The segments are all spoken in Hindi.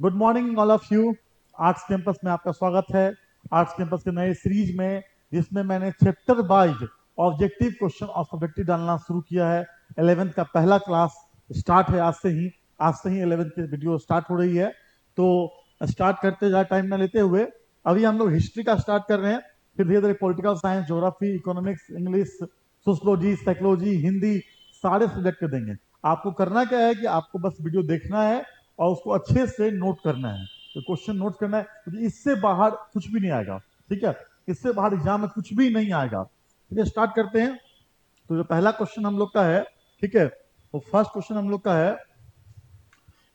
Good morning all of you. Arts campus में आपका स्वागत है। आर्ट्स कैंपस के नए सीरीज में जिसमें मैंने चैप्टर वाइज ऑब्जेक्टिव क्वेश्चन और सब्जेक्टिव डालना शुरू किया है। 11th का पहला क्लास स्टार्ट है आज से ही 11th की वीडियो स्टार्ट हो रही है। तो स्टार्ट करते जा टाइम ना लेते हुए अभी हम लोग हिस्ट्री का स्टार्ट कर रहे हैं, फिर धीरे धीरे political science, geography, economics, English, sociology, psychology, Hindi सारे सब्जेक्ट देंगे। आपको करना क्या है कि आपको बस वीडियो देखना है और उसको अच्छे से नोट करना है। तो क्वेश्चन नोट करना है, क्योंकि इससे बाहर कुछ भी नहीं आएगा। ठीक है, इससे बाहर एग्जाम में कुछ भी नहीं आएगा। चलिए स्टार्ट करते हैं। तो जो पहला क्वेश्चन हम लोग का है, ठीक है, तो फर्स्ट क्वेश्चन हम लोग का है,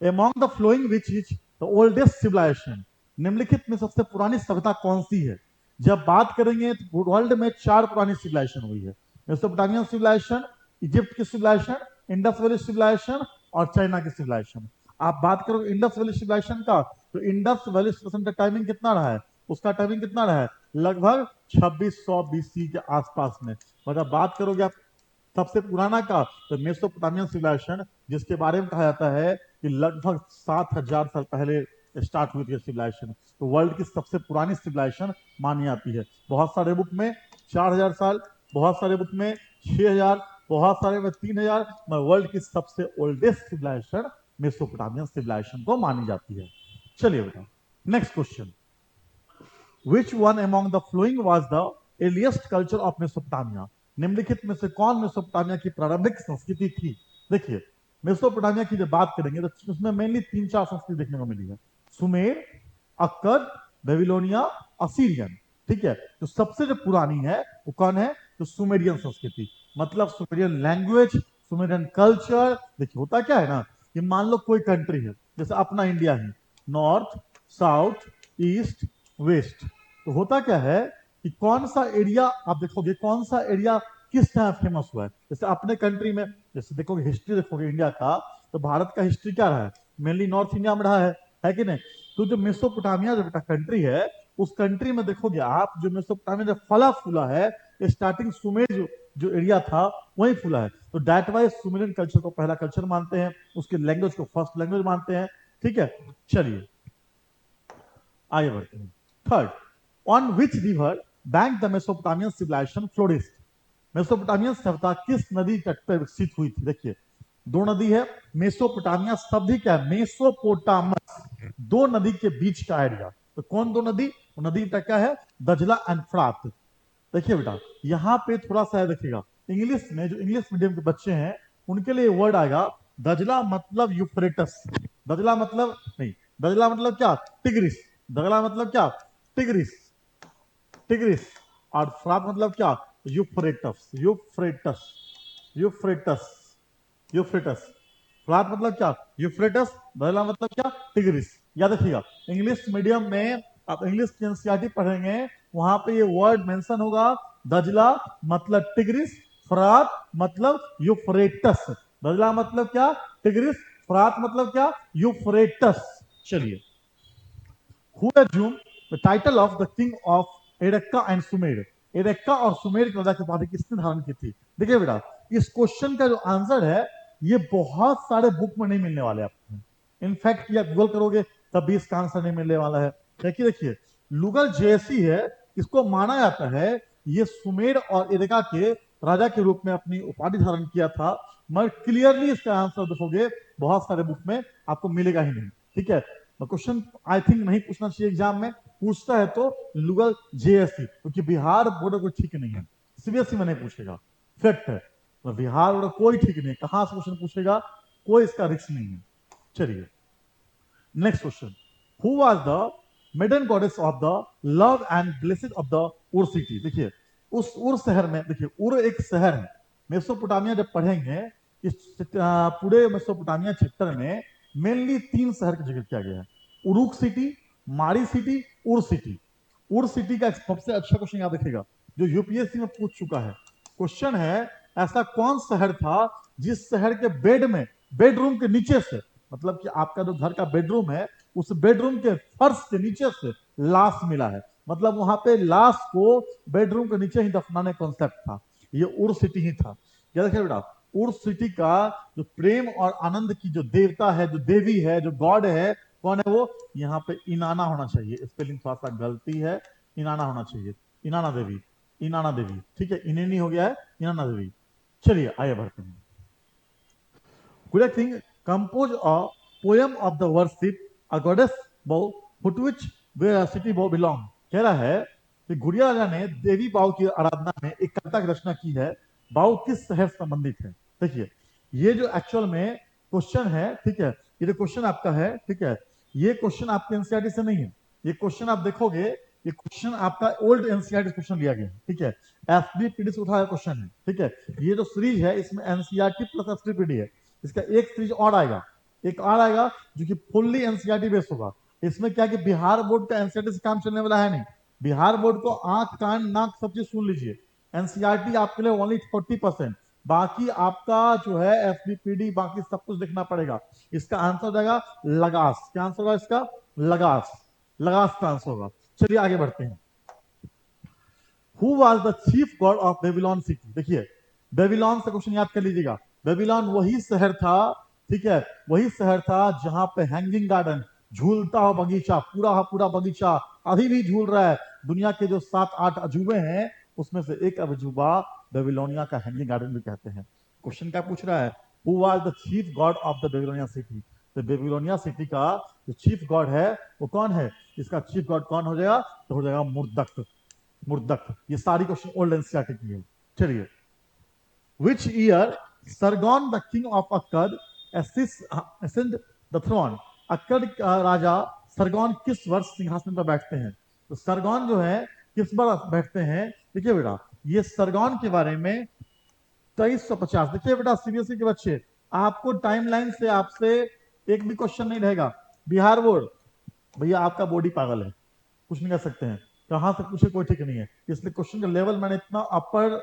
among the following which is the oldest civilisation, निम्नलिखित में सबसे पुरानी सभ्यता कौन सी है। जब बात करेंगे तो वर्ल्ड में 4 पुरानी सिविलाइजेशन हुई है। मेसोपोटामियन सिविलाइजेशन, इजिप्ट की सिविलाइजेशन, इंडस वैली सिविलाइजेशन और चाइना की सिविलाइजेशन। आप बात करो इंडस वैली सिविलाइजेशन का, तो इंडस वैली सिविलाइजेशन का टाइमिंग कितना रहा है, उसका टाइमिंग कितना रहा है, लगभग 2600 बीसी के आसपास में। मतलब बात करोगे आप सबसे पुराना का, तो मेसोपोटामियन सिविलाइजेशन, जिसके बारे में कहा जाता है कि लगभग 7000 साल पहले स्टार्ट हुई थी सिविलाइजेशन, तो वर्ल्ड की सबसे पुरानी सिविलाइजेशन मानी जाती है। बहुत सारे बुक में 4000 साल, बहुत सारे बुक में 6000, बहुत सारे में 3000, वर्ल्ड की सबसे ओल्डेस्ट सिविलाइजेशन मेसोपोटामियन सिविलाइजेशन को मानी जाती है। चलिए बेटा, next question, which one among the following was the earliest culture of Mesopotamia, निम्नलिखित में से कौन मेसोपोटामिया की प्रारंभिक संस्कृति थी। देखिए, मेसोपोटामिया की जब बात करेंगे तो उसमें मेनली 3-4 संस्कृति देखने को मिली है। Sumer, Akkad, Babylonia, Assyrian. ठीक है, तो सबसे जो पुरानी है वो कौन है, तो सुमेरियन संस्कृति, मतलब सुमेरियन लैंग्वेज, सुमेरियन कल्चर। देखिए होता क्या है ना, कि मान लो कोई कंट्री है, जैसे अपना इंडिया है, नॉर्थ, साउथ, ईस्ट, वेस्ट। तो होता क्या है कि कौन सा एरिया, आप देखोगे कौन सा एरिया किस तरह फेमस हुआ है। जैसे अपने कंट्री में, जैसे देखोगे हिस्ट्री देखोगे इंडिया का, तो भारत का हिस्ट्री क्या रहा है, मेनली नॉर्थ इंडिया में रहा है कि नहीं। तो जो मेसोपोटामिया जो बेटा कंट्री है, उस कंट्री में देखोगे आप, जो मेसोपोटामिया जो फला फूला है, स्टार्टिंग सुमेर जो एरिया था वही फूला है। तो दैट वाइज सुमेरियन कल्चर को पहला कल्चर मानते हैं, उसके लैंग्वेज को फर्स्ट लैंग्वेज मानते हैं। ठीक है, चलिए आगे बढ़ते हैं। Third, on which river bank the Mesopotamian civilisation flourished, Mesopotamian सभ्यता किस नदी तट पर विकसित हुई थी। देखिए दो नदी है, मेसोपोटामिया शब्द ही क्या है, मेसोपोटामस, दो नदी के बीच का एरिया। तो कौन दो नदी, वो नदी का क्या है, दजला एंड फ्रात। देखिए बेटा यहाँ पे थोड़ा सा देखिएगा, इंग्लिश में जो इंग्लिश मीडियम के बच्चे हैं उनके लिए वर्ड आएगा, दजला मतलब यूफ्रेटस, दजला मतलब नहीं, दजला मतलब क्या, टिग्रिस, दजला मतलब क्या, टिग्रिस, टिग्रिस, और फ्रात मतलब क्या, यूफ्रेटस, यूफ्रेटस, यूफ्रेटस, यूफ्रेटस, फ्रात मतलब क्या, यूफ्रेटस, दजला मतलब क्या, टिग्रिस। याद रखिएगा, इंग्लिश मीडियम में आप इंग्लिश की एनसीईआरटी पढ़ेंगे, वहां पे ये वर्ड मेंशन होगा, दजला मतलब टिग्रिस, फरात मतलब यूफ्रेटस। दजला मतलब क्या, टिग्रिस, फरात मतलब क्या, यूफ्रेटस। चलिए, who assumed the title of the king of Erech and Sumer, Erech और सुमेर के राजा की उपाधि किसने धारण की थी। देखिए बेटा, इस क्वेश्चन का जो आंसर है ये बहुत सारे बुक में नहीं मिलने वाले आपको। इनफैक्ट ये गूगल करोगे तब भी इसका आंसर नहीं मिलने वाला है। देखिए देखिए, लुगल जैसी है, इसको माना जाता है ये सुमेर और एरेका के राजा के रूप में अपनी उपाधि धारण किया था, मगर क्लियरली इसका आंसर देखोगे बहुत सारे बुक में आपको मिलेगा ही नहीं। ठीक है, क्वेश्चन आई थिंक नहीं पूछना चाहिए एग्जाम में, पूछता है तो लुगल जेएससी, क्योंकि बिहार बोर्ड को ठीक नहीं है, सीबीएसई में नहीं पूछेगा, फैक्ट है। तो बिहार बोर्ड कोई ठीक नहीं, कहां से क्वेश्चन पूछेगा, कोई इसका रिस्क नहीं है। चलिए next question, who was the maiden goddess of the love and blessing of the Ur city. देखिए उस उर शहर में, देखिए उर एक शहर है, मेसोपोटामिया जब पढ़ेंगे इस पूरे मेसोपोटामिया क्षेत्र में मेनली 3 शहर का जिक्र किया गया है, उरुक सिटी, मारी सिटी, उर सिटी। उर सिटी का सबसे अच्छा क्वेश्चन याद रखिएगा, जो यूपीएससी में पूछ चुका है। क्वेश्चन है, ऐसा कौन शहर था जिस शहर के बेड में, बेडरूम के नीचे से, मतलब कि आपका जो घर का बेडरूम है उस बेडरूम के फर्श के नीचे से लाश मिला है, मतलब वहां पे लाश को बेडरूम के नीचे ही दफनाने कॉन्सेप्ट था, ये उर सिटी ही था। क्या देखिए बेटा, उर सिटी का जो प्रेम और आनंद की जो देवता है, जो देवी है, जो गॉड है, कौन है वो? यहाँ पे इनाना होना चाहिए, स्पेलिंग थोड़ा सा गलती है, इनाना होना चाहिए, इनाना देवी, इनाना देवी, ठीक है, इनेनी हो गया है, इनाना देवी। चलिए आगे बढ़ते हैं। Collecting compose a poem of the worship a goddess bow to which where city bow belong। कह रहा है कि गुड़िया राजा ने देवी बाव की आराधना में एक कविता की रचना की है। बाव किस शहर से संबंधित है? देखिए ये जो एक्चुअल में क्वेश्चन है, ठीक है, ये जो क्वेश्चन आपका है, ठीक है, ये क्वेश्चन आपके एनसीईआरटी से नहीं है। ये क्वेश्चन आप देखोगे, ये क्वेश्चन आपका ओल्ड एनसीईआरटी क्वेश्चन लिया गया है, ठीक है, एसबीपीडी से उठाया क्वेश्चन है, ठीक है। ये जो सीरीज है इसमें एनसीईआरटी प्लस एसबीपीडी है। इसका एक सीरीज और आएगा, एक और आएगा जो कि फुल्ली एनसीईआरटी बेस्ड होगा। इसमें क्या कि बिहार बोर्ड का एनसीईआरटी से काम चलने वाला है नहीं। बिहार बोर्ड को आंख कान नाक सब चीज सुन लीजिए, एनसीईआरटी आपके लिए ओनली 40%, बाकी आपका जो है एसबीपीडी बाकी सब कुछ देखना पड़ेगा। इसका आंसर हो जाएगा लगास। क्या आंसर होगा इसका? लगास, लगास का आंसर होगा। चलिए आगे बढ़ते हैं। Who was the chief God of Babylon city? देखिए बेबीलोन से क्वेश्चन याद कर लीजिएगा। बेबीलोन वही शहर था, ठीक है, वही शहर था जहां पे हैंगिंग गार्डन, झूलता हुआ बगीचा, पूरा बगीचा अभी भी झूल रहा है। दुनिया के जो 7-8 अजूबे हैं उसमें से एक अजूबा बेबीलोनिया का हैंगिंग गार्डन भी कहते हैं। क्वेश्चन क्या पूछ रहा है? Who was the chief God of the Babylonia city? तो बेबीलोनिया सिटी का जो चीफ गॉड है वो कौन है? इसका चीफ गॉड कौन हो जाएगा? तो हो जाएगा मुर्दक। मुर्दक। ये सारी क्वेश्चन ओल्ड एनसीईआरटी की है। चलिए, which year Sargon the king of Akkad ascend the throne? अक्कड़ राजा सरगोन किस वर्ष सिंहासन पर बैठते हैं? तो सरगोन जो है किस वर्ष बैठते हैं? देखिए बेटा, ये सरगोन के बारे में 2350। देखिए बेटा सीबीएसई के बच्चे, आपको टाइमलाइन से आपसे एक भी क्वेश्चन नहीं रहेगा। बिहार बोर्ड भैया आपका बॉडी पागल है, कुछ नहीं कर सकते हैं, कहां से पूछे कोई ठीक नहीं है। इसलिए क्वेश्चन का लेवल मैंने इतना अपर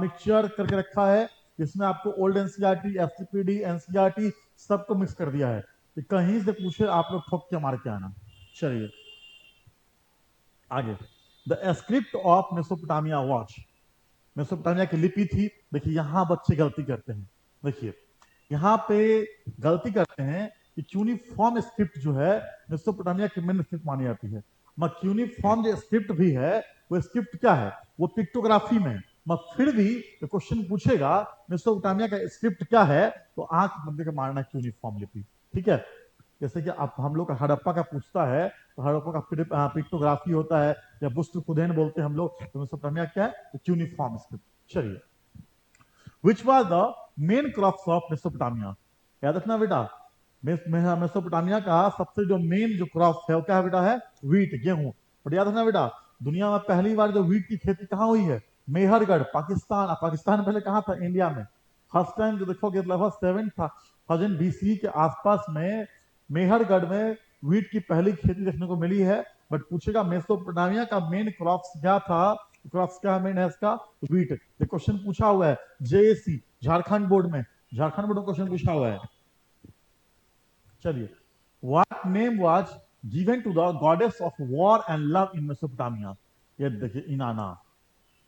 मिक्सचर करके रखा है, इसमें आपको ओल्ड एनसीईआरटी, एफसीपीडी, एनसीईआरटी सबको मिक्स कर दिया है कि कहीं से पूछे आप लोग ठोक के मार के आना। चलिए आगे। The script of Mesopotamia watch. Mesopotamia की लिपि थी। देखिए यहां बच्चे गलती करते हैं, देखिए यहाँ पे गलती करते हैं कि क्यूनिफॉर्म स्क्रिप्ट जो है मेसोपोटामिया की मेन स्क्रिप्ट मानी जाती है। मगर क्यूनिफॉर्म जो स्क्रिप्ट भी है वो स्क्रिप्ट क्या है? वो पिक्टोग्राफी में। मगर फिर भी क्वेश्चन पूछेगा मेसोपोटामिया का स्क्रिप्ट क्या है, तो आंख बंद के मारना क्यूनिफॉर्म लिपि, ठीक है। जैसे कि आप हम लोग का हड़प्पा का पूछता है तो हड़प्पा का पिक्टोग्राफी होता है या बुस्त खुदैन बोलते हैं हम लोग, तो मेसोपोटामिया क्या है? तो क्यूनिफॉर्म स्क्रिप्ट। चलिए, which was the main crops of Mesopotamia? याद रखना बेटा, मेसोपोटामिया का सबसे जो मेन जो क्रॉप है वो क्या है बेटा? है व्हीट, गेहूं। और याद रखना बेटा, दुनिया में पहली बार जो व्हीट की खेती कहाँ हुई है? मेहरगढ़, पाकिस्तान। पाकिस्तान पहले कहाँ था? इंडिया में। फर्स्ट टाइम जो देखोगे लगभग 7000 बीसी के आसपास में मेहरगढ़ में व्हीट की पहली खेती देखने को मिली है। बट पूछेगा मेसोपोटामिया का मेन क्रॉप्स क्या था? क्रॉप्स क्या मेन है इसका? व्हीट। ये क्वेश्चन पूछा हुआ है जेएसी झारखंड बोर्ड में, झारखंड बोर्ड में क्वेश्चन पूछा हुआ है। चलिए, what name was given to the goddess of war and love in Mesopotamia? ये देखिए इनाना।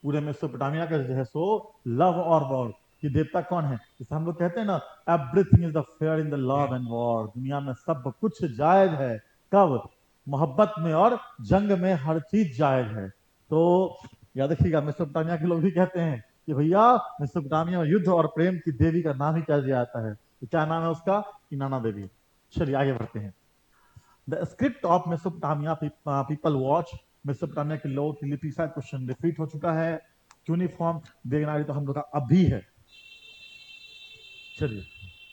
पूरे मेसोपोटामिया का जो है सो लव और वॉर की देवता कौन है? जैसे हम लोग कहते हैं ना, everything is the fair in the love and war. दुनिया में सब कुछ जायज है, कब? मोहब्बत में और जंग में हर चीज जायज है। तो याद रखिएगा, मेसोपोटामिया के लोग भी कहते हैं कि भैया मेसोपोटामिया में युद्ध और प्रेम की देवी का नाम ही क्या दिया जाता है? तो क्या नाम है उसका? इनाना देवी। चलिए आगे बढ़ते हैं। The script of Mesopotamia people watch. Mesopotamia के लोगों की लिपि, शायद क्वेश्चन रिपीट हो चुका है। यूनिफॉर्म देवनागरी तो हम लोग का अभी है। चलिए,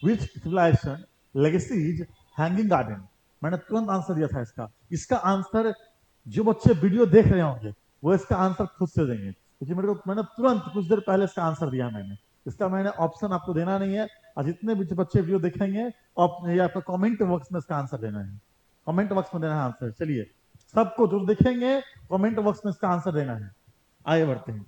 विच सिविलाइजेशन लेगेसीज हैंगिंग गार्डन? मैंने तुरंत आंसर दिया था इसका। इसका आंसर जो बच्चे वीडियो देख रहे होंगे वो इसका आंसर खुद से देंगे, क्योंकि मैंने तुरंत कुछ देर पहले इसका आंसर दिया। इसका मैंने ऑप्शन आपको देना नहीं है, और जितने भी बच्चे वीडियो देखेंगे आपको कमेंट बॉक्स में इसका आंसर देना है, कमेंट बॉक्स में देना है आंसर। चलिए, सबको जो देखेंगे कमेंट बॉक्स में इसका आंसर देना है। आगे बढ़ते हैं।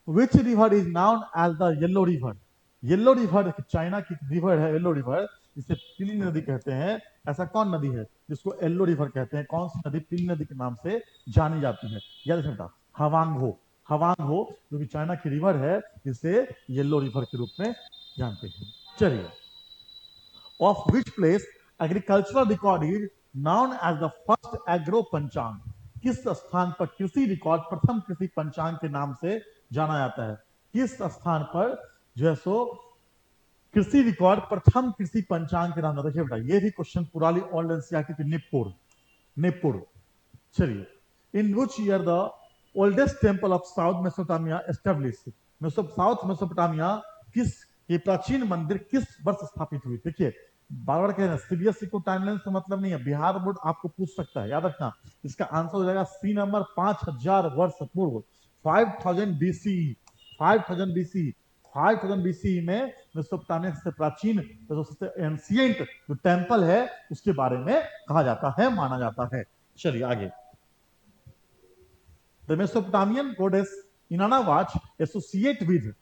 Which river is known as the Yellow River? Yellow River China की रिवर है, येलो रिवर, जिसे पीली नदी कहते हैं। ऐसा कौन नदी है जिसको येलो रिवर कहते हैं? कौन सी नदी पीली नदी के नाम से जानी जाती है? याद बेटा, हवांग हो, जो कि चाइना की रिवर है जिसे येलो रिवर के रूप में जानते हैं। चलिए, of which place agricultural record is known as the first agro panchang, किस स्थान पर कृषि रिकॉर्ड प्रथम कृषि पंचांग के नाम से जाना जाता है? किस स्थान पर जो है सो कृषि रिकॉर्ड प्रथम कृषि पंचांग के नाम से? देखिए बेटा, ये भी क्वेश्चन पुरानी ओल्ड एनसीईआरटी की निपुर निपुर चलिए, in which year the oldest temple of south Mesopotamia establish, south Mesopotamia किस ये प्राचीन मंदिर किस वर्ष स्थापित हुई? देखिए, बार बार कह रहे हैं सीबीएसई को टाइमलाइन से मतलब नहीं है, बिहार बोर्ड आपको पूछ सकता है, याद रखना। इसका आंसर हो जाएगा सी नंबर, 5000 वर्ष पूर्व, 5000 बीसी, 5000 बीसी, 5000 बीसी में मेसोपोटामिया से प्राचीन, जो सबसे एंशिएंट जो टेम्पल है उसके बारे में कहा जाता है, माना जाता है। चलिए आगे, the Mesopotamian गोडेस इनाना watch associate with,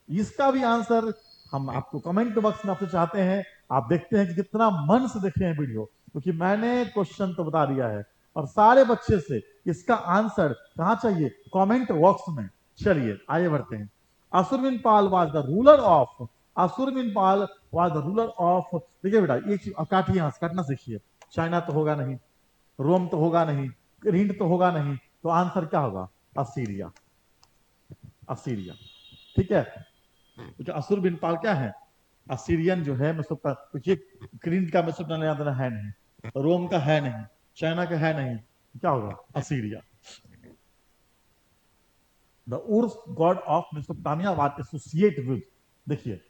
इसका भी आंसर हम आपको कमेंट बॉक्स में आपसे चाहते हैं। आप देखते हैं कि कितना मन से देखे हैं वीडियो, क्योंकि मैंने क्वेश्चन तो बता दिया है और सारे बच्चे से इसका आंसर कहां चाहिए? कमेंट बॉक्स में। चलिए आगे बढ़ते हैं। Ashurbanipal was the ruler of, Ashurbanipal was the ruler of, देखिए बेटा एक चीज काटिए, यहां से काटना सीखिए। चाइना तो होगा नहीं, रोम तो होगा नहीं, हिंद तो होगा नहीं, तो आंसर क्या होगा? Assyria, Assyria. ठीक है, क्योंकि असुर बिन पाल क्या है? असीरियन जो है क्रीट का मेसोपोटामिया है नहीं, रोम का है नहीं, चाइना का है नहीं, क्या होगा? Assyria. The Urs God of Mesopotamia was associate with, देखिए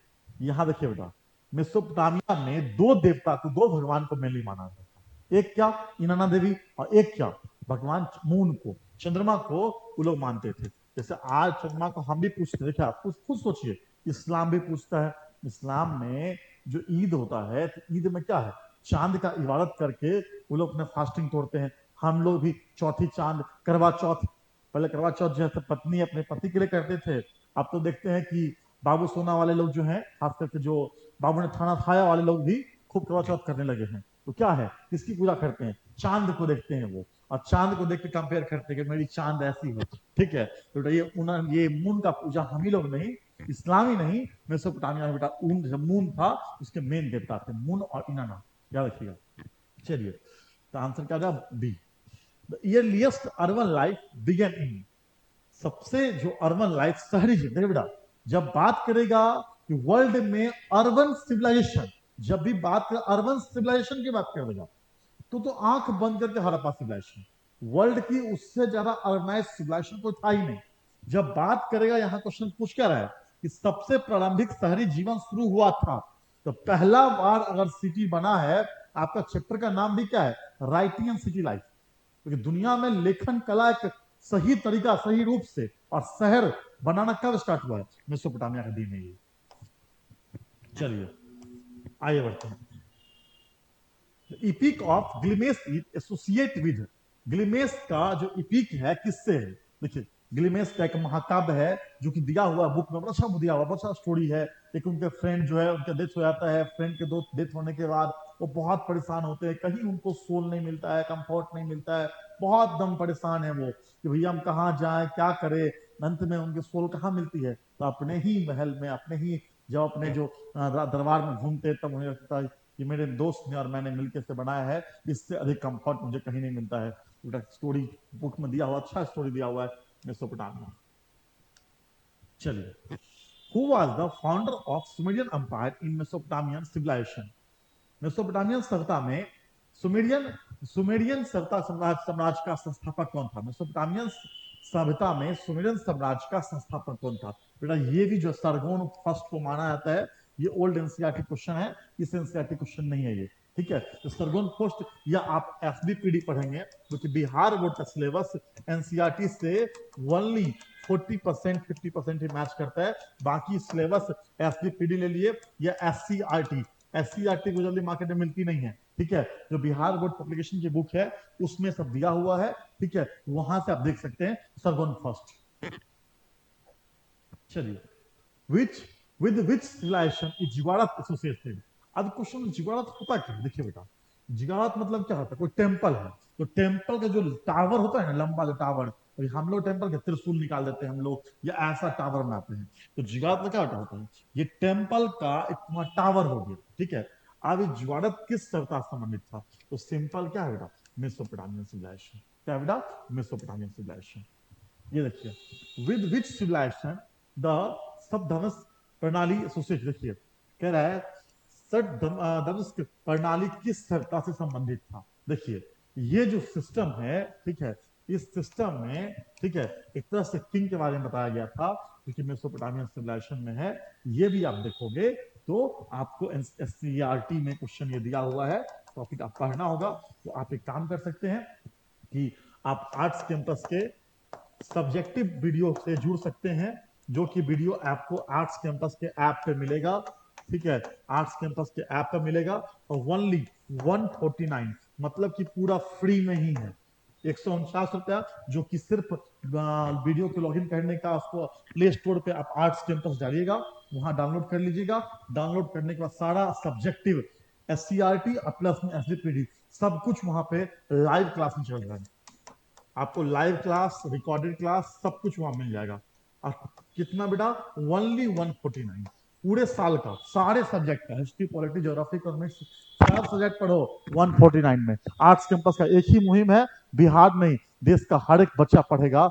यहां देखिए बेटा, मेसोपोटामिया में दो देवता को, दो भगवान को मेनली माना जाता है। एक क्या? इनाना देवी, और एक क्या? भगवान मून को, चंद्रमा को वो लोग मानते थे। जैसे आज चंद्रमा को हम भी पूछते हैं, देखिए आप खुद सोचिए, इस्लाम भी पूछता है। इस्लाम में जो ईद होता है, तो ईद में क्या है? चांद का इबादत करके वो लोग अपने फास्टिंग तोड़ते हैं। हम लोग भी चौथी चांद, करवा चौथ, पहले करवा चौथ जो है पत्नी अपने पति के लिए करते थे। अब तो देखते हैं कि बाबू सोना वाले लोग जो हैं, खास करके जो बाबू ने खाना खाया वाले लोग भी खूब करवा चौथ करने लगे हैं। तो क्या है, किसकी पूजा करते हैं? चांद को देखते हैं वो, और चांद को देख के कंपेयर करते हैं कि मेरी चांद ऐसी है। ठीक है, तो ये मून का पूजा हम ही लोग नहीं, इस्लामी नहीं, मेसोपोटामिया में बेटा मून था, उसके मेन देवता थे मून और इनाना, याद रखिएगा। चलिए, तो आंसर क्या था? B. The earliest urban life began in, सबसे जो अर्बन लाइफ, शहरी जीवन, देखिए बेटा जब बात करेगा कि वर्ल्ड में अर्बन सिविलाइजेशन, जब भी बात कर अर्बन सिविलाइजेशन की बात करेगा तो आंख बंद करके हड़प्पा सिविलाइजेशन, वर्ल्ड की उससे ज्यादा अर्बनाइज सिविलाइजेशन कोई था ही नहीं। जब बात करेगा, यहां क्वेश्चन पूछ क्या रहा है कि सबसे प्रारंभिक शहरी जीवन शुरू हुआ था, तो पहला बार अगर सिटी बना है, आपका चैप्टर का नाम भी क्या है? राइटिंग एंड सिटी लाइफ, क्योंकि दुनिया में लेखन कला एक सही तरीका, सही रूप से और शहर बनाना कब स्टार्ट हुआ है? मेसोपोटामिया का दिन है ये। चलिए आगे बढ़ते हैं। इपिक ऑफ गिलमेस एसोसिएट विद, गिलमेस का जो इपिक है किससे है? देखिए, गिलमेस का एक महाकाव्य है जो कि दिया हुआ बुक में, बड़ा अच्छा दिया हुआ, बड़ा अच्छा स्टोरी है। एक उनके फ्रेंड जो है, उनका डेथ हो जाता है, फ्रेंड के दो डेथ होने के बाद वो बहुत परेशान होते हैं, कहीं उनको सोल नहीं मिलता है, कंफर्ट नहीं मिलता है, बहुत दम परेशान है वो कि भैया हम कहाँ जाएं, क्या करें। अंत में उनके सोल कहाँ मिलती है? तो अपने ही महल में, अपने ही जब अपने जो दरबार में घूमते तब उन्हें लगता है कि मेरे दोस्त ने और मैंने मिलकर से बनाया है, इससे अधिक कंफर्ट मुझे कहीं नहीं मिलता है। स्टोरी बुक में दिया हुआ, अच्छा स्टोरी दिया हुआ है मेसोपोटामिया। चलिए, who was the founder of Sumerian empire in Mesopotamian civilisation, Mesopotamian सभ्यता में सुमेरियन सुमेरियन सभ्यता साम्राज्य का संस्थापक कौन था? मेसोपोटामियन सभ्यता में सुमेरियन साम्राज्य का संस्थापक कौन था? बेटा ये भी जो सरगोन फर्स्ट को माना जाता है, ये ओल्ड एनसीईआरटी क्वेश्चन है, इस एनसीईआरटी क्वेश्चन नहीं है ये। ठीक है, तो सरगोन फर्स्ट, या आप एफबीपीडी पढ़ेंगे, क्योंकि बिहार बोर्ड का सिलेबस एनसीईआरटी से ओनली 40% 50% ही मैच करता है। बाकी सिलेबस एफबीपीडी ले लिए या एससीईआरटी, एससीईआरटी को जल्दी मार्केट में मिलती नहीं है। ठीक है, जो बिहार बोर्ड पब्लिकेशन की बुक है उसमें सब दिया हुआ है। ठीक है, वहां से आप देख सकते हैं सरगोन फर्स्ट। चलिए, which with which civilization is ziggurat associated, अब क्वेश्चन जिगारत होता क्या है? देखिए बेटा, जिगारत मतलब क्या होता है? कोई टेम्पल है, तो टेम्पल का जो टावर होता है ना, लंबा जो टावर, तो हम लोग टेम्पल के त्रिशूल निकाल देते हैं हम लोग, या ऐसा टावर बनाते हैं। तो जिगारत में क्या होता है? ये टेम्पल का एक टावर हो गया। ठीक है, आर्यभट्ट किस सभ्यता से संबंधित था? तो सिंपल क्या है बेटा, मेसोपोटामियन सिविलाइजेशन। क्या बेटा, मेसोपोटामियन सिविलाइजेशन। ये देखिए, with which civilisation the sub धनुष प्रणाली एसोसिएट, देखिए कह रहा है सट धनुष प्रणाली किस सभ्यता से संबंधित था। देखिए ये जो सिस्टम है, ठीक है, इस सिस्टम में, ठीक है, एक तरह से किंग के बारे में बताया गया था, क्योंकि मेसोपोटामियन सिविलाइजेशन में है। ये भी आप देखोगे तो आपको एससीईआरटी में क्वेश्चन ये दिया हुआ है, टॉपिक आप पढ़ना होगा। तो आप एक काम कर सकते हैं कि आप आर्ट्स कैंपस के सब्जेक्टिव वीडियो से जुड़ सकते हैं, जो कि वीडियो आपको आर्ट्स कैंपस के ऐप पे मिलेगा, ठीक है, आर्ट्स कैंपस के ऐप पे मिलेगा। और ओनली 149, मतलब कि पूरा फ्री में ही है, 149 रुपया, जो कि सिर्फ वीडियो को लॉगिन करने का, उसको प्ले स्टोर पे आप आर्ट्स कैंपस डालिएगा, वहां डाउनलोड कर लीजिएगा। डाउनलोड करने के बाद सारा सब्जेक्टिव एससीईआरटी प्लस में एसडीपीडी सब कुछ वहां पे लाइव क्लास में चल रहा है। आपको लाइव क्लास, रिकॉर्डेड क्लास सब कुछ वहां मिल जाएगा। और कितना बेटा, ओनली 149, पूरे साल का सारे सब्जेक्ट का, हिस्ट्री, पॉलिटी, ज्योग्राफी, इकोनॉमिक्स, सब सब्जेक्ट पढ़ो 149 में। आर्ट्स कैंपस का एक ही मुहिम है, बिहार नहीं, देश का हर एक बच्चा पढ़ेगा,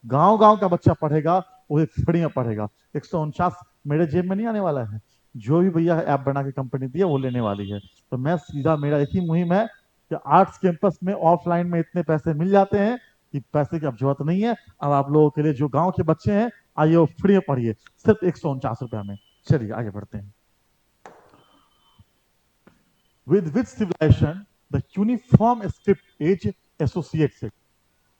गांव गांव का बच्चा पढ़ेगा, वो फ्री में पढ़ेगा। 149 मेरे जेब में नहीं आने वाला है, जो भी भैया ऐप बना के कंपनी दी है वो लेने वाली है। तो मैं सीधा, मेरा एक ही मुहिम है कि आर्ट्स कैंपस में ऑफलाइन में इतने पैसे मिल जाते हैं कि पैसे की अब जरूरत नहीं है। अब आप लोगों के लिए, जो गांव के बच्चे हैं, आइए वो फ्री में पढ़िए, सिर्फ 149 रुपया में। चलिए आगे बढ़ते हैं। With which civilisation the uniform script as associate.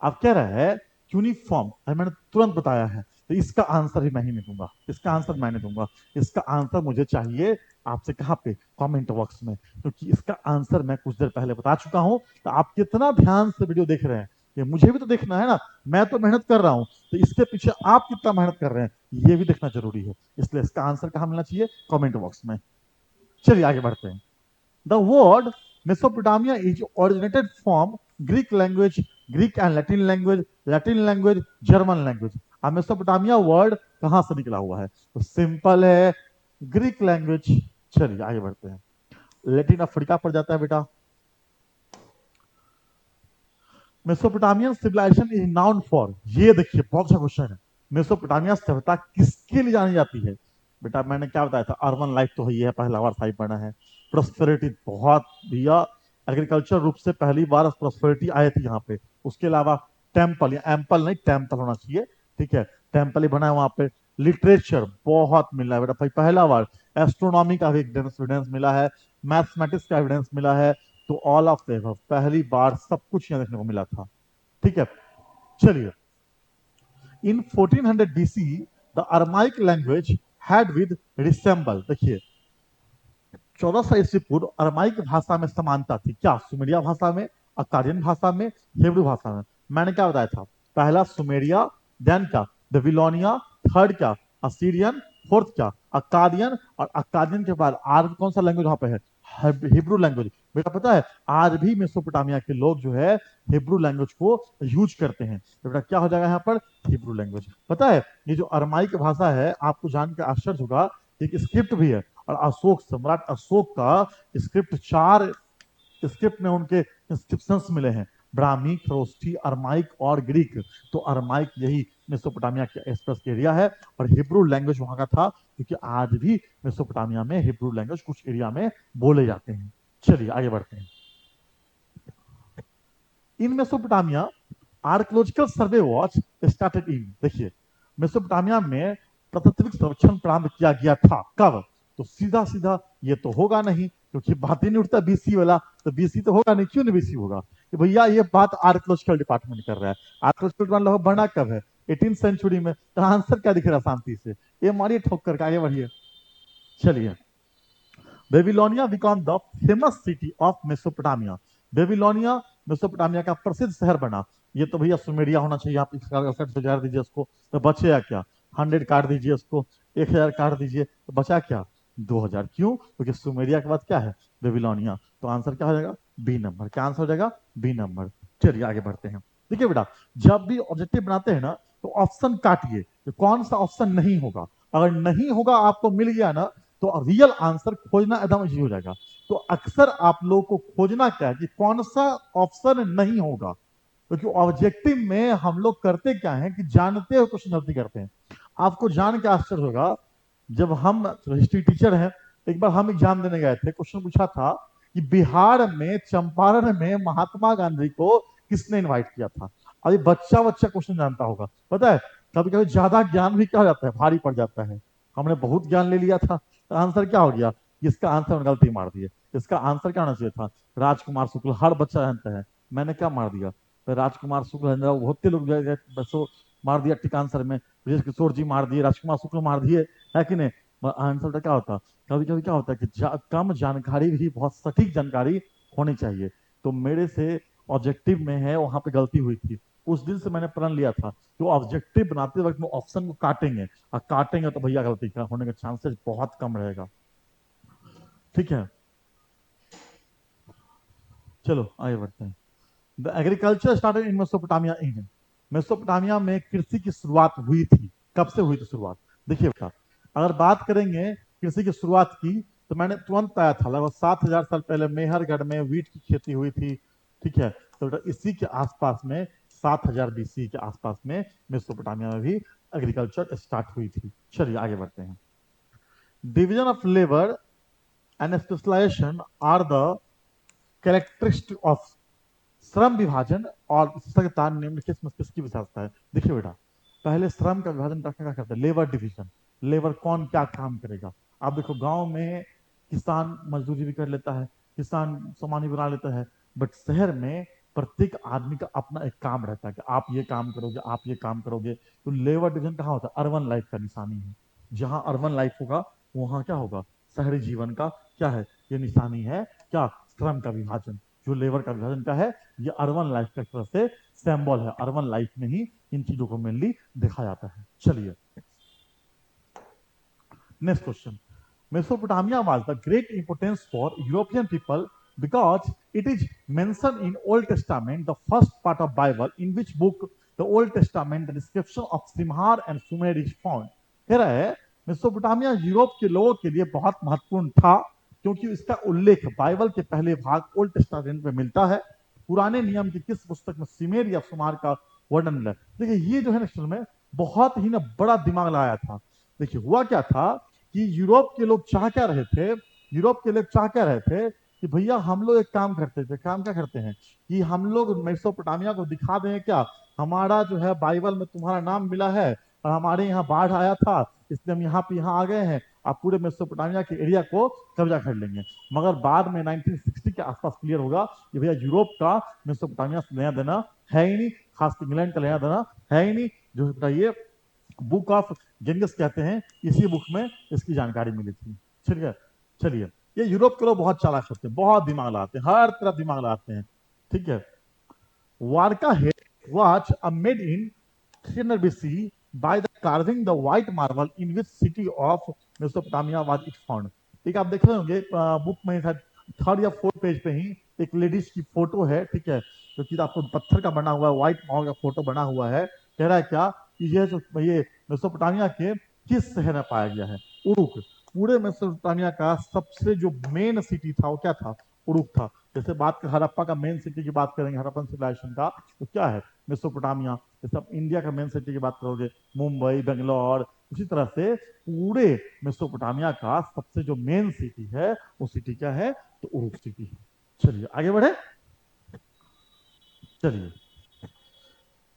अब कह रहा है यूनिफॉर्म, मैंने तुरंत बताया है, तो इसका आंसर ही मैं ही नहीं दूंगा, इसका आंसर मैं नहीं दूंगा। इसका आंसर मुझे चाहिए आपसे, कहाँ पे, कमेंट बॉक्स में, क्योंकि इसका आंसर मैं कुछ देर पहले बता चुका हूं। तो आप कितना ध्यान से वीडियो देख रहे हैं, ये मुझे भी तो देखना है ना, मैं तो मेहनत कर रहा हूं, तो इसके पीछे आप कितना मेहनत कर रहे हैं ये भी देखना जरूरी है। इसलिए इसका आंसर कहाँ मिलना चाहिए, कमेंट बॉक्स में। चलिए आगे बढ़ते हैं। The word Mesopotamia is originated from Greek language, Greek and Latin language, German language. अब मेसोपोटामिया वर्ड कहां से निकला हुआ है? तो सिंपल है, ग्रीक लैंग्वेज। चलिए आगे बढ़ते हैं। लैटिन अफ्रीका पर जाता है बेटा। Mesopotamian civilisation is known for, ये देखिए बहुत अच्छा क्वेश्चन है, मेसोपोटामिया सभ्यता किसके लिए जानी जाती है? बेटा मैंने क्या बताया था, अर्बन लाइफ तो ही है, पहला बार साइड बना है। प्रोस्पेरिटी बहुत भैया, एग्रीकल्चर रूप से पहली बार प्रोस्पेरिटी आई थी यहाँ पे। उसके अलावा टेम्पल, या एम्पल नहीं, टेम्पल होना चाहिए, ठीक है, टेम्पल ही बना है वहां पे। लिटरेचर बहुत मिला है बेटा भाई, पहला बार। एस्ट्रोनॉमी का भी एविडेंस मिला है, मैथमेटिक्स का एविडेंस मिला है। तो ऑल ऑफ द पहली बार सब कुछ यहाँ देखने को मिला था, ठीक है। चलिए, इन 1400 BC the Aramaic language had with resemble, देखिए 1400 ईस्वी पूर्व अरमाइक भाषा में समानता थी, क्या सुमेरिया भाषा में, अक्कादियन भाषा में, हिब्रू भाषा में। मैंने क्या बताया था, पहला सुमेरिया, देन क्या बेबीलोनिया, थर्ड क्या असीरियन, फोर्थ क्या अक्कादियन, और अक्कादियन के बाद आज कौन सा लैंग्वेज वहां पे है, हिब्रू लैंग्वेज। बेटा पता है आज भी मेसोपोटामिया के लोग जो है हिब्रू लैंग्वेज को यूज करते हैं। तो बेटा क्या हो जाएगा यहाँ पर, हिब्रू लैंग्वेज। पता है ये जो अरमाइक भाषा है, आपको जानकर आश्चर्य होगा, एक स्क्रिप्ट भी है। और अशोक, सम्राट अशोक का स्क्रिप्ट, 4 स्क्रिप्ट में उनके इंस्क्रिप्शंस मिले हैं, ब्राह्मी, खरोष्ठी, अरमाइक और ग्रीक। तो अरमाइक यही मेसोपोटामिया के आसपास के एरिया है, और हिब्रू लैंग्वेज वहां का था, क्योंकि आज भी मेसोपोटामिया में हिब्रू लैंग्वेज कुछ एरिया में बोले जाते हैं। चलिए आगे बढ़ते हैं। In Mesopotamia archaeological survey was started in, देखिए मेसोपोटामिया में प्रत्यात्विक सर्वेक्षण प्रारंभ किया गया था, कब? तो सीधा सीधा ये तो होगा नहीं, क्योंकि बात ही नहीं उठता बीसी वाला, तो बीसी तो होगा नहीं। क्यों नहीं बीसी होगा, कि भैया ये बात आर्कोलॉजिकल डिपार्टमेंट कर रहा है। आर्कोलॉजिकल डिपार्टमेंट बना कब है, 18th सेंचुरी में। तो आंसर क्या दिख रहा है शांति से, ये मारिए ठोक करके, आगे बढ़िए। चलिए, Babylonia become the famous city of Mesopotamia, Babylonia Mesopotamia का प्रसिद्ध शहर बना। ये तो भैया सुमेरिया होना चाहिए, आप इसका दीजिए उसको, तो बचेगा क्या, 100 काट दीजिए उसको, 1000 काट दीजिए, तो बचा क्या, 2000। क्यों, क्योंकि सुमेरिया के बाद क्या है, बेबीलोनिया। तो आंसर क्या हो जाएगा, बी नंबर। क्या आंसर हो जाएगा, बी नंबर। चलिए आगे बढ़ते हैं। देखिए बेटा, जब भी ऑब्जेक्टिव बनाते हैं ना, तो ऑप्शन काटिए कि कौन सा ऑप्शन नहीं होगा। अगर नहीं होगा आपको मिल गया ना, तो रियल आंसर खोजना एकदम इजी हो जाएगा। तो अक्सर आप लोगों को खोजना क्या है कि कौन सा ऑप्शन नहीं होगा, क्योंकि ऑब्जेक्टिव में हम लोग करते क्या है कि जानते हुए क्वेश्चन गलती करते हैं। आपको जान के आश्चर्य होगा, जब हम हिस्ट्री टीचर हैं, एक बार हम एग्जाम देने गए थे, क्वेश्चन पूछा था कि बिहार में चंपारण में महात्मा गांधी को किसने इनवाइट किया था। अभी बच्चा बच्चा क्वेश्चन जानता होगा, पता है कभी कभी ज्यादा ज्ञान भी क्या हो जाता है, भारी पड़ जाता है। हमने बहुत ज्ञान ले लिया था, तो आंसर क्या हो गया, इसका आंसर हमने गलती मार दिए। इसका आंसर क्या होना चाहिए था, राजकुमार शुक्ल, हर बच्चा जानता है। मैंने क्या मार दिया, तो राजकुमार शुक्ल बहुत लोग बसो मार दिया ठीक आंसर में, ब्रजेश किशोर जी मार दिए, राजकुमार शुक्ल मार दिए, है कि नहीं। आंसर तो क्या होता, कभी कभी क्या होता है कि कम जानकारी भी बहुत सटीक जानकारी होनी चाहिए। तो मेरे से ऑब्जेक्टिव में है वहां पे गलती हुई थी। उस दिन से मैंने प्रण लिया था कि वो ऑब्जेक्टिव बनाते वक्त में ऑप्शन को काटेंगे, और काटेंगे तो भैया गलती का होने का चांसेस बहुत कम रहेगा। ठीक है, चलो आगे बढ़ते हैं। The agriculture started in Mesopotamia in, Mesopotamia में कृषि की शुरुआत हुई थी। कब से हुई थी शुरुआत, देखिए बेटा, अगर बात करेंगे कृषि की शुरुआत की, तो मैंने तुरंत पाया था लगभग 7,000 साल पहले मेहरगढ़ में वीट की खेती हुई थी। ठीक है, तो बेटा इसी के आसपास में 7,000 BC के आसपास में मेसोपोटामिया में भी एग्रीकल्चर स्टार्ट हुई थी। चलिए आगे बढ़ते हैं। Division of labour and specialisation are the characteristic of, श्रम विभाजन और विशेषज्ञता निम्नलिखित में किसकी विशेषता है। देखिए बेटा, पहले श्रम का विभाजन रखने का करते हैं, लेबर डिवीजन, लेबर कौन क्या काम करेगा। आप देखो गांव में किसान मजदूरी भी कर लेता है, किसान सामान भी बना लेता है, बट शहर में प्रत्येक आदमी का अपना एक काम रहता है कि आप ये काम करोगे, आप ये काम करोगे। तो लेबर डिवीजन कहाँ होता है, अर्बन लाइफ का निशानी है। जहां अर्बन लाइफ होगा वहां क्या होगा, शहरी जीवन का क्या है, ये निशानी है क्या, श्रम का विभाजन। जो लेबर का विभाजन का है, ये अर्बन लाइफ का एक तरह से सिंबल है, अर्बन लाइफ में ही इन चीजों को मेनली देखा जाता है। चलिए next question. Mesopotamia was the great importance for European people because it is mentioned in Old Testament, the first part of Bible, in which book the Old Testament, the description of Simhar and Sumer is found। कह रहा है मेसोपोटामिया यूरोप के लोगों के लिए बहुत महत्वपूर्ण था, क्योंकि इसका उल्लेख बाइबल के पहले भाग ओल्ड टेस्टामेंट में मिलता है। पुराने नियम की किस पुस्तक में सिमेर या सुमार का वर्णन मिला है। देखिए ये जो है ना में बहुत ही ना बड़ा दिमाग लगाया था। देखिए हुआ क्या था कि यूरोप के लोग चाह क्या रहे थे, यूरोप के लोग चाह क्या रहे थे कि भैया हम लोग एक काम करते थे, काम क्या करते हैं कि हम लोग मेसोपोटामिया को दिखा दें क्या, हमारा जो है बाइबल में तुम्हारा नाम मिला है और हमारे यहाँ बाढ़ आया था, इसलिए हम यहाँ पे यहाँ आ गए हैं, आप पूरे मेसोपोटामिया के एरिया को कब्जा कर लेंगे। मगर बाद में 1960 के आसपास क्लियर होगा कि भैया यूरोप का मेसोपोटामिया से लेना देना है ही नहीं, खास इंग्लैंड का लेना देना है ही नहीं। जो बताइए बुक ऑफ जेंगिस कहते हैं, इसी बुक में इसकी जानकारी मिली थी। चलिए चलिए, ये यूरोप के लोग बहुत चालाक होते हैं, बहुत दिमाग लगाते हैं, हर तरफ दिमाग लगाते हैं। ठीक है, Varca head was made in 300 BC by the carving the white marble in which city of Mesopotamia was it found। ठीक है, आप देख रहे होंगे बुक में थर्ड या फोर्थ पेज पे ही एक लेडीज की फोटो है। ठीक है, जो कि आपको पत्थर का बना हुआ है, व्हाइट मार्बल का फोटो बना हुआ है। कह रहा है क्या कि ये जो ये मेसोपोटामिया के किस शहर में पाया गया है, उरुक। पूरे मेसोपोटामिया का सबसे जो मेन सिटी था वो क्या था, उरुक था। जैसे बात कर हड़प्पा का मेन सिटी की बात करेंगे, हड़प्पन सिविलाइजेशन का, तो क्या है मेसोपोटामिया। जैसे आप इंडिया का मेन सिटी की बात करोगे मुंबई बेंगलोर, उसी तरह से पूरे मेसोपोटामिया का सबसे जो मेन सिटी है वो सिटी क्या है, तो उरुक सिटी है। चलिए आगे बढ़े, चलिए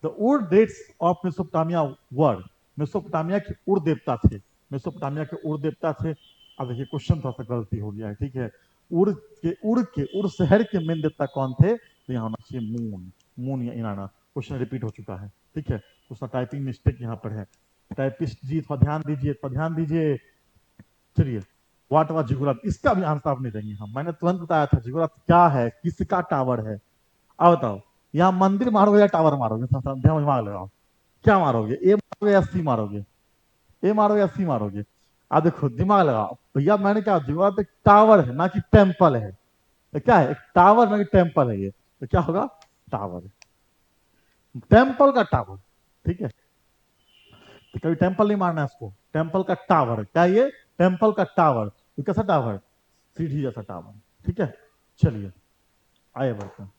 the Ur dates of Mesopotamia word, Mesopotamia के उर देवता थे, मेसोपोटामिया के उर देवता थे। अब देखिए क्वेश्चन थोड़ा सा गलती हो गया है। ठीक है, उर शहर के मेन देवता कौन थे, तो यहाँ होना चाहिए मून, मून या इनाना। क्वेश्चन रिपीट हो चुका है। ठीक है, उसका टाइपिंग मिस्टेक यहाँ पर है, टाइपिस्ट जी थोड़ा ध्यान दीजिए, थोड़ा ध्यान दीजिए। चलिए व्हाट वाज जिगुरात, इसका भी आंसर आप नहीं देंगे हम, मैंने तुरंत बताया था जिगुरात क्या है, किसका टावर है। अब बताओ, यहाँ मंदिर मारोगे या टावर मारोगे, दिमाग लगाओ, क्या मारोगे, ए मारोगे या सी मारोगे, ए मारोगे या सी मारोगे। आप देखो दिमाग लगाओ भैया, मैंने क्या जीवा तो टावर है ना कि टेम्पल है, तो क्या है एक टावर ना कि टेम्पल है, ये तो क्या होगा, टावर, टेम्पल का टावर। ठीक है, तो कभी टेम्पल नहीं मारना है इसको, टेम्पल का टावर क्या, ये टेम्पल का टावर, तो कैसा टावर, सीढ़ी जैसा टावर। ठीक है, चलिए आगे बढ़ते हैं।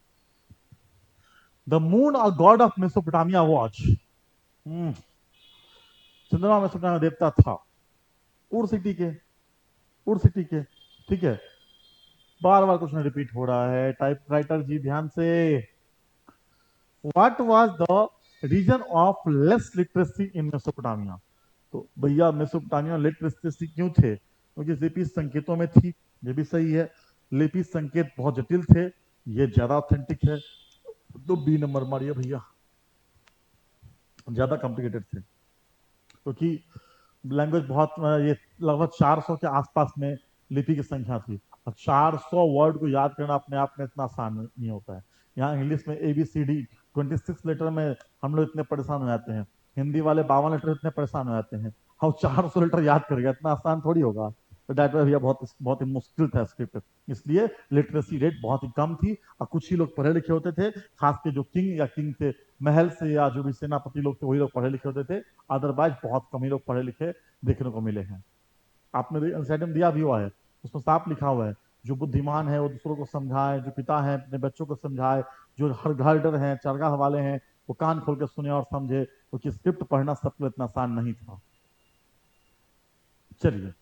द मून और गॉड ऑफ मेसोपोटामिया वॉच, चंद्रमा मेसोपोटामिया देवता था, उर सिटी के, उर सिटी के, ठीक है। बार बार क्वेश्चन रिपीट हो रहा है, टाइप राइटर जी ध्यान से। What was the reason of less literacy in Mesopotamia? तो भैया मेसोपोटामिया लिटरेसी क्यों थे? क्योंकि लिपि संकेतों में थी, ये भी सही है। लिपि संकेत बहुत जटिल थे, ये ज्यादा ऑथेंटिक है। तो बी नंबर मारिए भैया, ज्यादा कॉम्प्लिकेटेड थे क्योंकि लैंग्वेज बहुत ये लगभग 400 के आसपास में लिपि की संख्या थी। और 400 वर्ड को याद करना अपने आप में इतना आसान नहीं होता है। यहाँ इंग्लिश में ABCD 26 लेटर में हम लोग इतने परेशान हो जाते हैं, हिंदी वाले 52 लेटर इतने परेशान हो जाते हैं, हम 400 लेटर याद करेगा, इतना आसान थोड़ी होगा। तो डैट भैया बहुत बहुत ही मुश्किल था स्क्रिप्ट, इसलिए लिटरेसी रेट बहुत ही कम थी। और कुछ ही लोग पढ़े लिखे होते थे, खास के जो किंग या किंग थे, महल से या जो भी सेनापति लोग थे वही लोग पढ़े लिखे होते थे। अदरवाइज बहुत कम ही लोग पढ़े लिखे देखने को मिले हैं। आपने एंसाइटम दिया भी हुआ है, उसमें साफ लिखा हुआ है, जो बुद्धिमान है वो दूसरों को समझाए, जो पिता है अपने बच्चों को समझाए, जो हर घरडर हैं चरगाह वाले हैं वो कान खोल के सुने और समझे, क्योंकि स्क्रिप्ट पढ़ना सबको इतना आसान नहीं था। चलिए,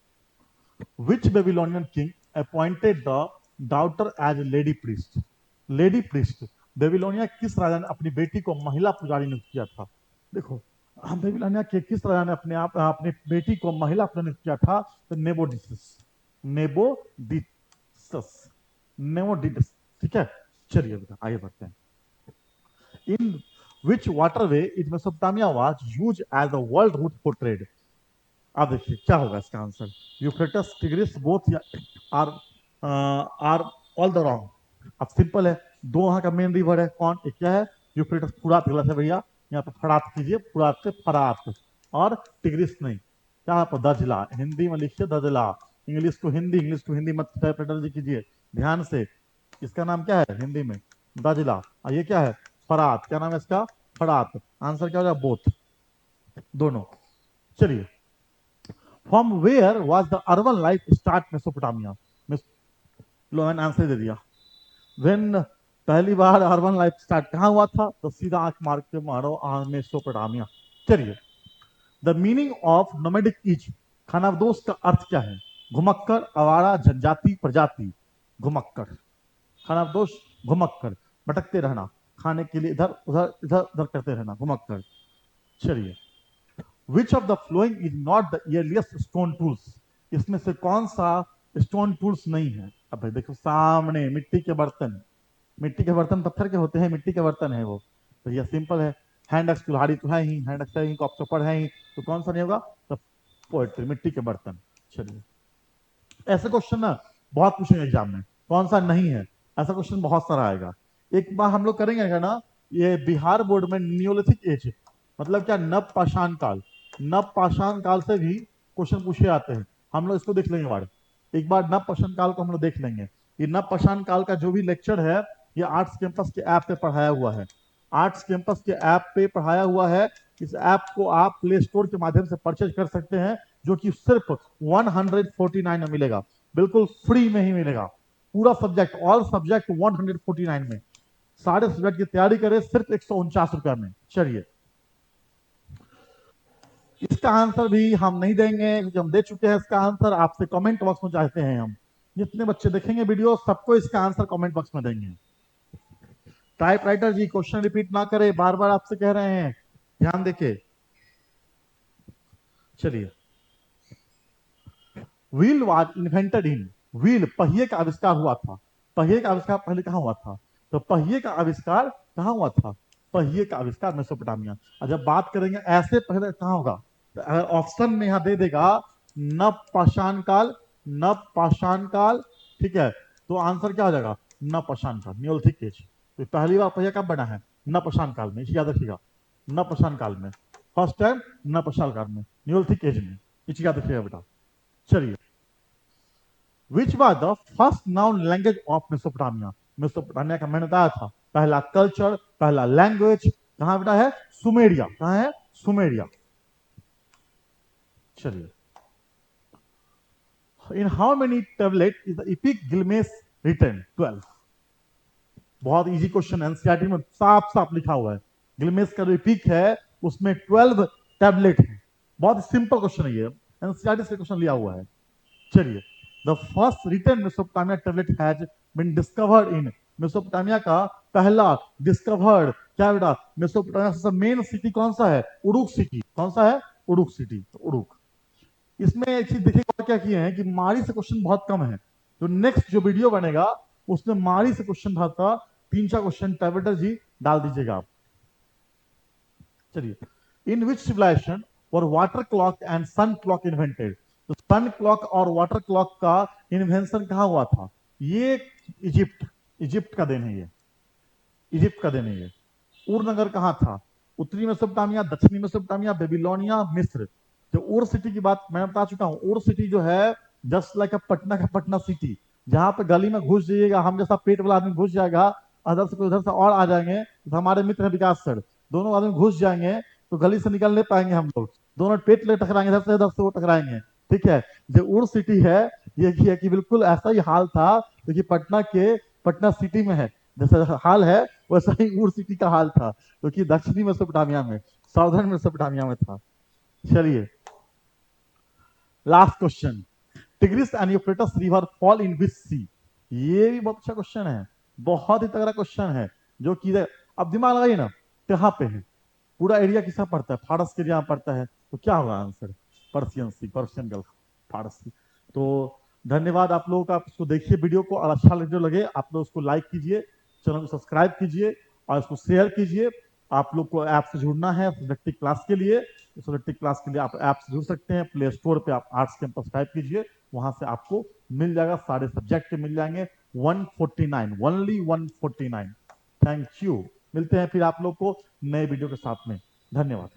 which Babylonian king appointed the daughter as lady priest? Lady priest, Babylonia किस राजा ने अपनी बेटी को महिला पुजारी नियुक्त किया था? देखो, हम बेबीलोनिया के किस राजा ने अपनी बेटी को महिला पुजारी नियुक्त किया था? तो नेबोडिसस, नेबोडिसस, नेबोडिसस, ठीक है। चलिए बेटा आगे बढ़ते हैं। In which waterway it Mesopotamia was used as a world route for trade? आप देखिए क्या होगा इसका answer. Euphrates, Tigris, both are are all the wrong. अब सिंपल है, दो वहां का मेन रिवर है, कौन एक क्या है? यूफ्रेटस, फुरात गलत है भैया, यहाँ पे फरात कीजिए, फुरात से फरात। और टिग्रिस नहीं, क्या आप दजला, हिंदी में लिखिए दजला, इंग्लिश को हिंदी, इंग्लिश को हिंदी मत टाइप जी कीजिए ध्यान से। इसका नाम क्या है हिंदी में? दजला। और ये क्या है? फरात। क्या नाम है इसका? फरात। आंसर क्या हो जाएगा? बोथ, दोनों। चलिए, from where was the urban life start Mesopotamia? लो मैंने आंसर दे दिया। वेन पहली बार अर्बन लाइफ स्टार्ट कहाँ हुआ था? तो सीधा आंख मार के मारो, मेसोपोटामिया। चलिए, the meaning of nomadic is, खानाबदोश का अर्थ क्या है? घुमक्कर, आवारा, जनजाति, प्रजाति। घुमक्कर, खानाबदोश घुमक्कर, भटकते रहना, खाने के लिए इधर उधर इधर उधर करते रहना, घुमक्कर। चलिए, which of the following is not the earliest stone tools? इसमें से कौन सा स्टोन टूल्स नहीं है? अब भाई देखो सामने मिट्टी के बर्तन, मिट्टी के बर्तन पत्थर के होते हैं, मिट्टी के बर्तन है वो। तो ये सिंपल है, हैंड एक्स कुल्हाड़ी तो है ही, हैंड एक्स है ही, कॉप चौपड़ है ही, तो कौन सा नहीं होगा? तो पोएट्री, मिट्टी के बर्तन। चलिए, ऐसे क्वेश्चन ना बहुत पूछेंगे एग्जाम में, कौन सा नहीं है, ऐसा क्वेश्चन बहुत सारा आएगा। एक बार हम लोग करेंगे ना, ये बिहार बोर्ड में नियोलिथिक एज मतलब क्या? नव पाषाण काल, नव पाषाण काल से भी क्वेश्चन पूछे जाते हैं। हम लोग इसको देख लेंगे बार, एक बार नव पाषाण काल को हम लोग देख लेंगे। ये नव पाषाण काल का जो भी लेक्चर है, ये आर्ट्स कैंपस के ऐप पे पढ़ाया हुआ है, आर्ट्स कैंपस के ऐप पे पढ़ाया हुआ है। इस ऐप को आप प्ले स्टोर के माध्यम से परचेज कर सकते हैं, जो कि सिर्फ 149 में मिलेगा, बिल्कुल फ्री में ही मिलेगा। पूरा सब्जेक्ट, ऑल सब्जेक्ट 149 में, सारे सब्जेक्ट की तैयारी करें सिर्फ 149 रुपया में। चलिए, इसका आंसर भी हम नहीं देंगे क्योंकि हम दे चुके हैं इसका आंसर। आपसे कमेंट बॉक्स में चाहते हैं हम, जितने बच्चे देखेंगे वीडियो सबको इसका आंसर कमेंट बॉक्स में देंगे। टाइपराइटर जी क्वेश्चन रिपीट ना करे, बार बार आपसे कह रहे हैं, ध्यान देके। चलिए, wheel was invented in, wheel पहिए का आविष्कार हुआ था, पहिए का आविष्कार पहले कहां हुआ था? तो पहिए का आविष्कार कहां हुआ था? पहिए का आविष्कार मेसोपोटामिया। और जब बात करेंगे ऐसे पहले कहां होगा, तो अगर ऑप्शन में यहां दे देगा नव पाषाण काल, नव पाषाण काल, ठीक है, तो आंसर क्या हो जाएगा? नव पाषाण काल, नियोलिथिक एज। तो पहली बार पहिया कब बना है? नव पाषाण काल में, इसे याद रखिएगा, नव पाषाण काल में, फर्स्ट टाइम नव पाषाण काल में, नियोलिथिक एज में, इसे याद रखिएगा बेटा। चलिए, which was the first noun language of Mesopotamia? Mesopotamia का मैंने बताया था, पहला कल्चर, पहला लैंग्वेज कहां बेटा है? सुमेरिया। कहां है? सुमेरिया। चलिए, in how many tablet is the epic Gilgamesh written 12। बहुत इजी क्वेश्चन, एनसीईआरटी में साफ साफ लिखा हुआ है। गिलमेस का जो पीक है उसमें 12 टैबलेट है। बहुत सिंपल क्वेश्चन है ये, एनसीईआरटी से क्वेश्चन लिया हुआ है। चलिए, the first written Mesopotamia tablet has been discovered in, Mesopotamia का पहला डिस्कवर्ड क्या बेटा, मेसोपोटामिया से मेन सिटी कौन सा है, उरुक सिटी। कौन सा है, उरुक सिटी। तो उरुक, इसमें एक चीज देखिए और क्या किए हैं कि मारी से क्वेश्चन बहुत कम है। जो नेक्स्ट जो वीडियो बनेगा उसमें मारी से क्वेश्चन था, 3-4 क्वेश्चन टैबलेटर जी डाल दीजिएगा आप। चलिए, इन विच सिविलाइजेशन और water clock and sun clock invented, तो सन क्लॉक और वाटर क्लॉक का इन्वेंशन कहां हुआ था, ये इजिप्ट, इजिप्ट का देन है ये, इजिप्ट का देन है ये। उर नगर कहां था, उत्तरी मेसोपोटामिया, दक्षिणी मेसोपोटामिया, बेबीलोनिया, मिस्र। जो उर सिटी की बात मैं बता चुका हूं, उर सिटी जो है जस्ट लाइक पटना का पटना सिटी, जहां पे गली में घुस जाइएगा, हम जैसा पेट वाला आदमी घुस जाएगा, अदर से उधर से और आ जाएंगे, तो हमारे मित्र है विकास सर, दोनों आदमी घुस जाएंगे तो गली से निकल नहीं पाएंगे हम लोग, दोनों पेट ले टकराएंगे, इधर से वो टकराएंगे। ठीक है, जो उर सिटी है ये है कि बिल्कुल ऐसा ही हाल था क्योंकि पटना के पटना सिटी में है, जैसा हाल है वैसा ही उर सिटी का हाल था, क्योंकि दक्षिणी मेसोपोटामिया में, साउदर्न मेसोपोटामिया में था। चलिए, last question, Tigris and Euphrates river fall in which sea, ये भी बहुत अच्छा क्वेश्चन है, बहुत ही तगड़ा क्वेश्चन है। जो कि अब दिमाग लगाइए ना, कहाँ पे है, पूरा एरिया किसका पड़ता है, फारस के एरिया पड़ता है, तो क्या होगा आंसर, पर्सियन सी, पर्सियन गल्फ, फारस सी। तो धन्यवाद आप लोगों का, आप इसको देखिए वीडियो को, और अच्छा वीडियो लगे आप लोग उसको लाइक कीजिए, चैनल को सब्सक्राइब कीजिए और इसको शेयर कीजिए। आप लोग को ऐप से जुड़ना है सब्जेक्टिव क्लास के लिए, सब्जेक्टिव क्लास के लिए आप ऐप से जुड़ सकते हैं, प्ले स्टोर पे आप आर्ट्स कैंपस टाइप कीजिए, वहां से आपको मिल जाएगा, सारे सब्जेक्ट मिल जाएंगे, 149, ओनली 149। थैंक यू, मिलते हैं फिर आप लोग को नए वीडियो के साथ में, धन्यवाद।